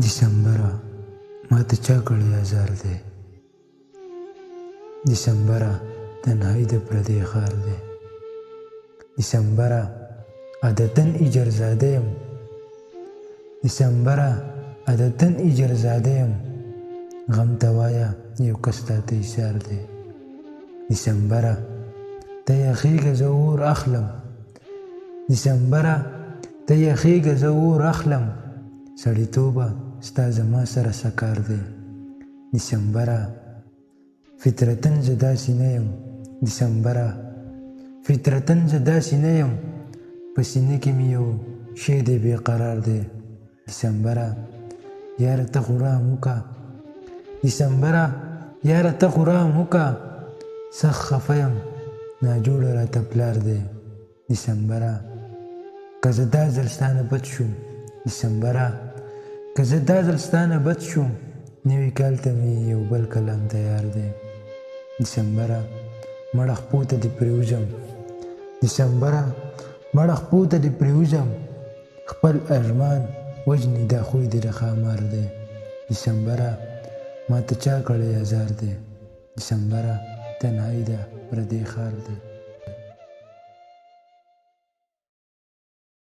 دسمبره ما ته چا کړی ازار دی، دسمبره تنهایی د پردی ښار دی، دسمبره عادتن اجرزاده یم، دسمبره عادتن اجرزاده یم، غم ته وایه یو کس تاته ایثار دی، دسمبره ته یخیږه زه اور اخلم، دسمبره ته یخیږه زه اور اخلم، سړیتوبه ستا زما سره سکار دی، دسمبره فطرتن زه داسې نه یم، دسمبره فطرتن زه داسې نه یم، په سینه کې مې یو شی دی بې قرار دی، دسمبره یاره ته خو رحم وکړه، دسمبره یاره ته خو رحم وکړه، سخت خفه یم ناجوړه راته پلار دی، دسمبره که زه دا ځل ستا نه بد شوم، دسمبره که زه دا ځل ستا نه بد شوم، نوي کال ته مې یو بل کلام تیار دی، دسمبره مړه خپو ته دې پرېوځم، دسمبره مړه خپو ته دې پرېوځم، خپل ارمان وژني دا خوی دې د ښامار دی، دسمبره ما ته چا کړی ازار دی، دسمبره تنهایی ده پردی ښار دی.